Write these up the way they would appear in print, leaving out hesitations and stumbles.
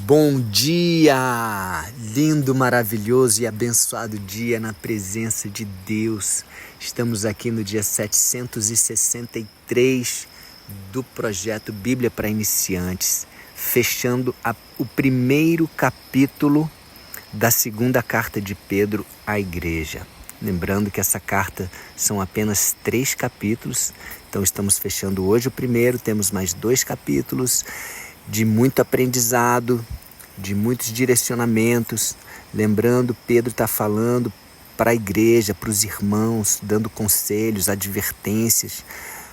Bom dia! Lindo, maravilhoso e abençoado dia na presença de Deus. Estamos aqui no dia 763 do projeto Bíblia para Iniciantes, fechando o primeiro capítulo da segunda carta de Pedro à igreja. Lembrando que essa carta são apenas 3 capítulos, então estamos fechando hoje o primeiro, temos mais 2 capítulos de muito aprendizado, de muitos direcionamentos. Lembrando, Pedro está falando para a igreja, para os irmãos, dando conselhos, advertências.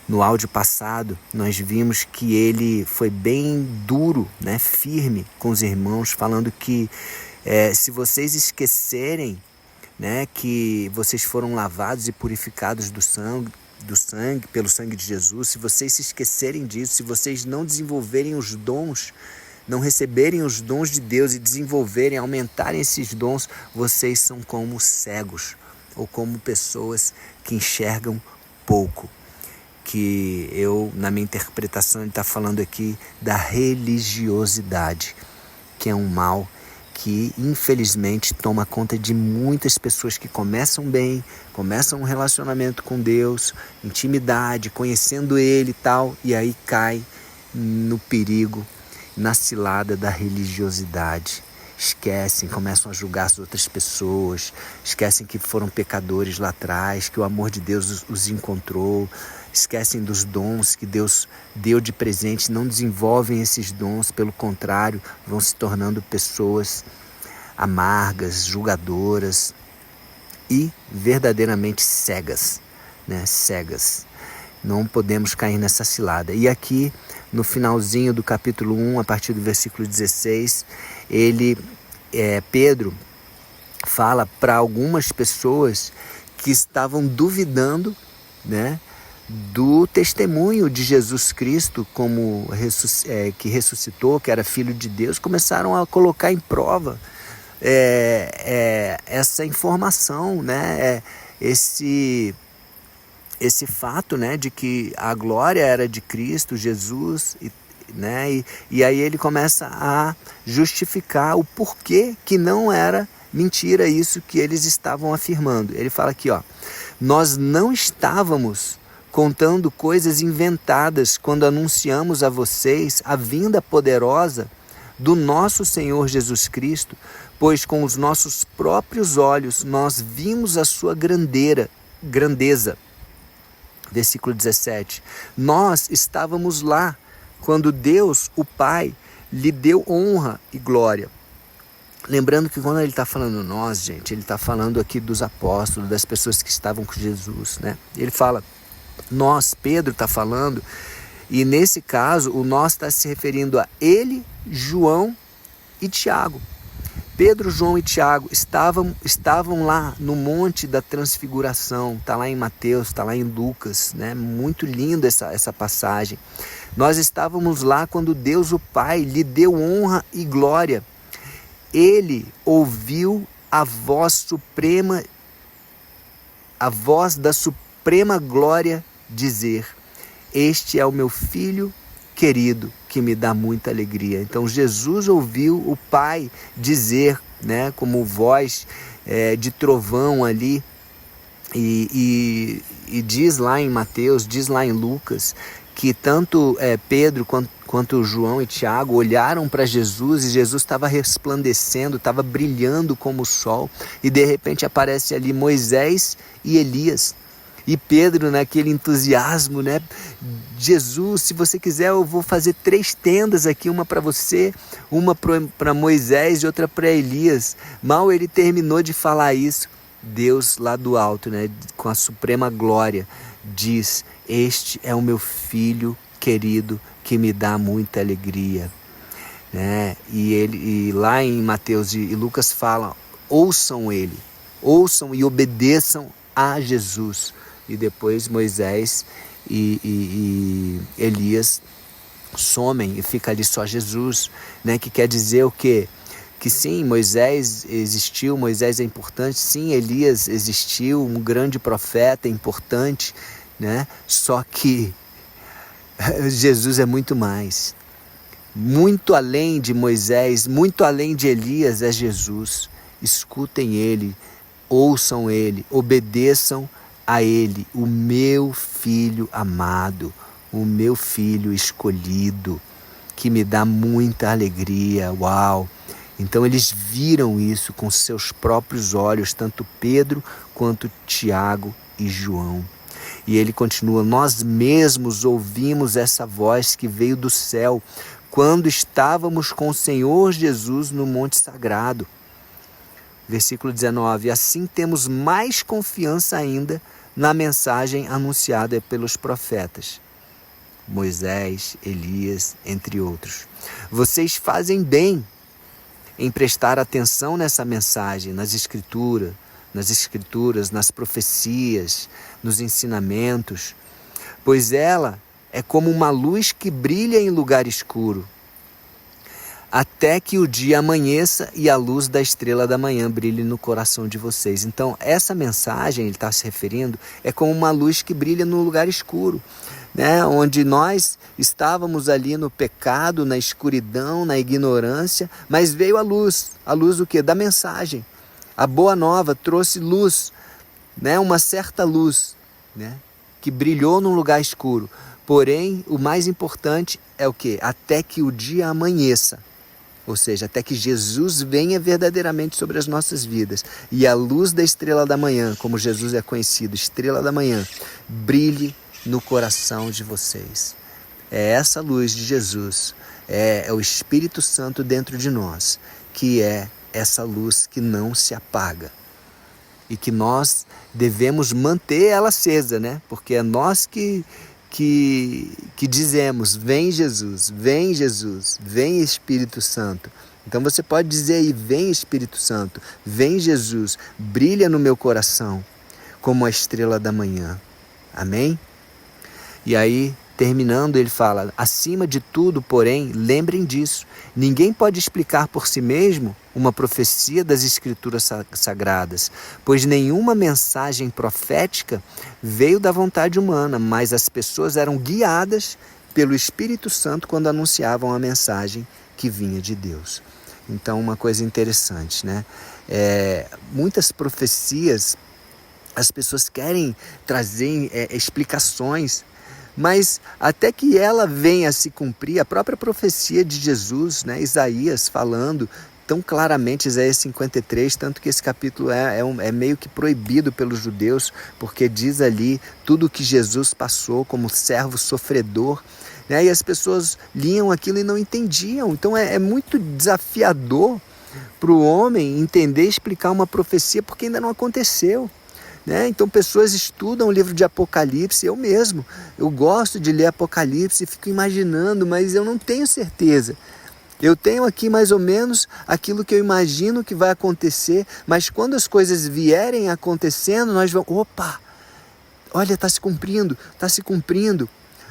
No áudio passado, nós vimos que ele foi bem duro, firme com os irmãos, falando que se vocês esquecerem, que vocês foram lavados e purificados do sangue, pelo sangue de Jesus, se vocês se esquecerem disso, se vocês não desenvolverem os dons, não receberem os dons de Deus e desenvolverem, aumentarem esses dons, vocês são como cegos ou como pessoas que enxergam pouco. Que na minha interpretação, ele está falando aqui da religiosidade, que é um mal que infelizmente toma conta de muitas pessoas que começam bem, começam um relacionamento com Deus, intimidade, conhecendo Ele e tal, e aí cai no perigo, na cilada da religiosidade. Esquecem, começam a julgar as outras pessoas, esquecem que foram pecadores lá atrás, que o amor de Deus os encontrou, esquecem dos dons que Deus deu de presente, não desenvolvem esses dons, pelo contrário, vão se tornando pessoas amargas, julgadoras e verdadeiramente cegas, cegas. Não podemos cair nessa cilada. E aqui, no finalzinho do capítulo 1, a partir do versículo 16, Pedro fala para algumas pessoas que estavam duvidando, do testemunho de Jesus Cristo que ressuscitou, que era Filho de Deus, começaram a colocar em prova essa informação, esse fato, de que a glória era de Cristo Jesus, e aí ele começa a justificar o porquê que não era mentira isso que eles estavam afirmando. Ele fala aqui, nós não estávamos contando coisas inventadas quando anunciamos a vocês a vinda poderosa do nosso Senhor Jesus Cristo, pois com os nossos próprios olhos nós vimos a sua grandeza. Versículo 17. Nós estávamos lá quando Deus, o Pai, lhe deu honra e glória. Lembrando que quando ele está falando nós, gente, ele está falando aqui dos apóstolos, das pessoas que estavam com Jesus, Ele fala nós, Pedro está falando, e nesse caso o nós está se referindo a ele, João e Tiago. Pedro, João e Tiago estavam lá no Monte da Transfiguração, está lá em Mateus, está lá em Lucas, Muito linda essa passagem. Nós estávamos lá quando Deus, o Pai, lhe deu honra e glória. Ele ouviu a voz da suprema glória dizer: este é o meu Filho querido, que me dá muita alegria. Então Jesus ouviu o Pai dizer, como voz de trovão ali, e diz lá em Mateus, diz lá em Lucas, que tanto Pedro quanto João e Tiago olharam para Jesus, e Jesus estava resplandecendo, estava brilhando como o sol, e de repente aparece ali Moisés e Elias. E Pedro, naquele entusiasmo, Jesus, se você quiser, eu vou fazer 3 tendas aqui, uma para você, uma para Moisés e outra para Elias. Mal ele terminou de falar isso, Deus lá do alto, com a suprema glória, diz: este é o meu Filho querido, que me dá muita alegria. E lá em Mateus e Lucas fala: ouçam ele, ouçam e obedeçam a Jesus. E depois Moisés e Elias somem e fica ali só Jesus, que quer dizer o quê? Que sim, Moisés existiu, Moisés é importante, sim, Elias existiu, um grande profeta importante, Só que Jesus é muito mais. Muito além de Moisés, muito além de Elias é Jesus. Escutem ele, ouçam ele, obedeçam a ele, o meu filho amado, o meu filho escolhido, que me dá muita alegria. Uau! Então eles viram isso com seus próprios olhos, tanto Pedro quanto Tiago e João. E ele continua: nós mesmos ouvimos essa voz que veio do céu quando estávamos com o Senhor Jesus no Monte Sagrado. Versículo 19: assim temos mais confiança ainda na mensagem anunciada pelos profetas, Moisés, Elias, entre outros. Vocês fazem bem em prestar atenção nessa mensagem, nas escrituras, nas profecias, nos ensinamentos, pois ela é como uma luz que brilha em lugar escuro, até que o dia amanheça e a luz da estrela da manhã brilhe no coração de vocês. Então, essa mensagem, ele está se referindo, é como uma luz que brilha no lugar escuro, né? Onde nós estávamos ali no pecado, na escuridão, na ignorância, mas veio a luz o quê? Da mensagem. A boa nova trouxe luz, né? Uma certa luz, né? Que brilhou num lugar escuro. Porém, o mais importante é o quê? Até que o dia amanheça. Ou seja, até que Jesus venha verdadeiramente sobre as nossas vidas e a luz da estrela da manhã, como Jesus é conhecido, estrela da manhã, brilhe no coração de vocês. É essa luz de Jesus, é o Espírito Santo dentro de nós, que é essa luz que não se apaga e que nós devemos manter ela acesa, né? Porque é nós que dizemos: vem Jesus, vem Jesus, vem Espírito Santo. Então você pode dizer aí: vem Espírito Santo, vem Jesus, brilha no meu coração como a estrela da manhã. Amém? E aí, terminando, ele fala: acima de tudo, porém, lembrem disso, ninguém pode explicar por si mesmo uma profecia das Escrituras Sagradas, pois nenhuma mensagem profética veio da vontade humana, mas as pessoas eram guiadas pelo Espírito Santo quando anunciavam a mensagem que vinha de Deus. Então, uma coisa interessante, né? Muitas profecias, as pessoas querem trazer explicações, mas até que ela venha a se cumprir, a própria profecia de Jesus, né? Isaías falando tão claramente, Isaías 53, tanto que esse capítulo é meio que proibido pelos judeus, porque diz ali tudo o que Jesus passou como servo sofredor, né? E as pessoas liam aquilo e não entendiam. Então é muito desafiador para o homem entender e explicar uma profecia, porque ainda não aconteceu, né? Então pessoas estudam o livro de Apocalipse, eu gosto de ler Apocalipse e fico imaginando, mas eu não tenho certeza. Eu tenho aqui mais ou menos aquilo que eu imagino que vai acontecer, mas quando as coisas vierem acontecendo, nós vamos, opa, olha, está se cumprindo,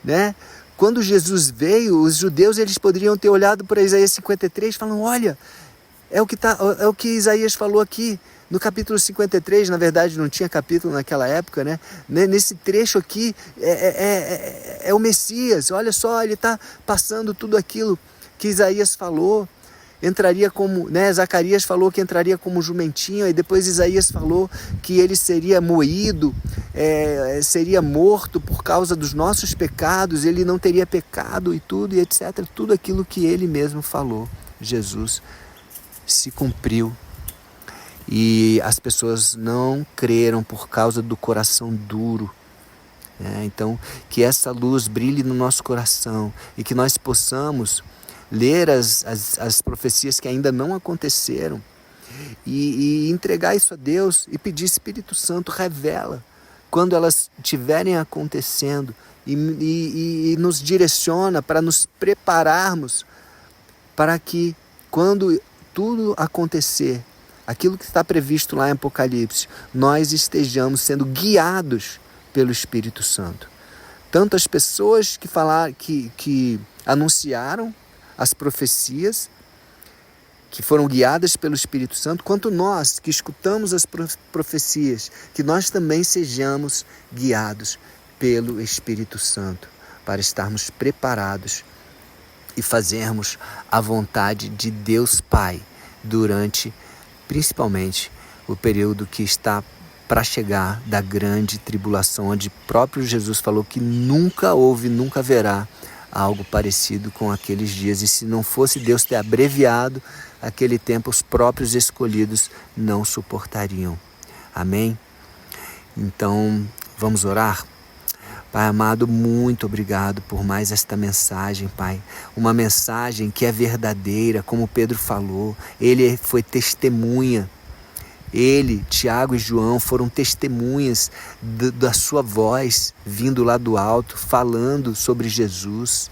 né? Quando Jesus veio, os judeus eles poderiam ter olhado para Isaías 53 falando: olha, é o que Isaías falou aqui no capítulo 53, na verdade não tinha capítulo naquela época, né? Nesse trecho aqui é o Messias, olha só, ele está passando tudo aquilo que Isaías falou, entraria como, né? Zacarias falou que entraria como jumentinho, e depois Isaías falou que ele seria moído, seria morto por causa dos nossos pecados, ele não teria pecado e tudo, e etc. Tudo aquilo que ele mesmo falou, Jesus se cumpriu. E as pessoas não creram por causa do coração duro. Então, que essa luz brilhe no nosso coração e que nós possamos ler as profecias que ainda não aconteceram e entregar isso a Deus e pedir: Espírito Santo, revela quando elas estiverem acontecendo e nos direciona para nos prepararmos para que quando tudo acontecer, aquilo que está previsto lá em Apocalipse, nós estejamos sendo guiados pelo Espírito Santo. Tanto as pessoas que falaram, que anunciaram as profecias, que foram guiadas pelo Espírito Santo, quanto nós que escutamos as profecias, que nós também sejamos guiados pelo Espírito Santo, para estarmos preparados e fazermos a vontade de Deus Pai durante, principalmente, o período que está para chegar da grande tribulação, onde próprio Jesus falou que nunca houve, nunca haverá algo parecido com aqueles dias. E se não fosse Deus ter abreviado aquele tempo, os próprios escolhidos não suportariam. Amém? Então, vamos orar? Pai amado, muito obrigado por mais esta mensagem, Pai. Uma mensagem que é verdadeira, como Pedro falou. Ele foi testemunha. Ele, Tiago e João foram testemunhas da sua voz vindo lá do alto, falando sobre Jesus.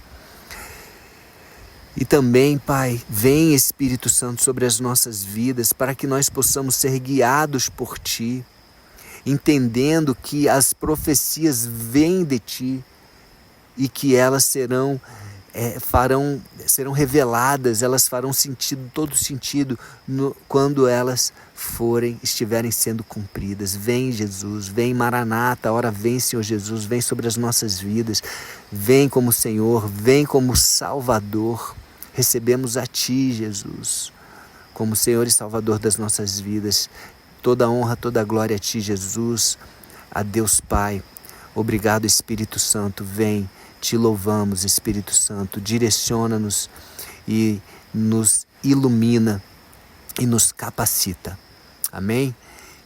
E também, Pai, vem Espírito Santo sobre as nossas vidas para que nós possamos ser guiados por Ti, entendendo que as profecias vêm de Ti e que elas serão reveladas, elas farão sentido, todo sentido quando elas estiverem sendo cumpridas. Vem Jesus, vem Maranata, a hora vem Senhor Jesus, vem sobre as nossas vidas, vem como Senhor, vem como Salvador. Recebemos a Ti, Jesus, como Senhor e Salvador das nossas vidas. Toda honra, toda glória a Ti, Jesus, a Deus Pai. Obrigado, Espírito Santo, vem. Te louvamos, Espírito Santo, direciona-nos e nos ilumina e nos capacita. Amém?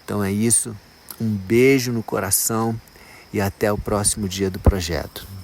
Então é isso. Um beijo no coração e até o próximo dia do projeto.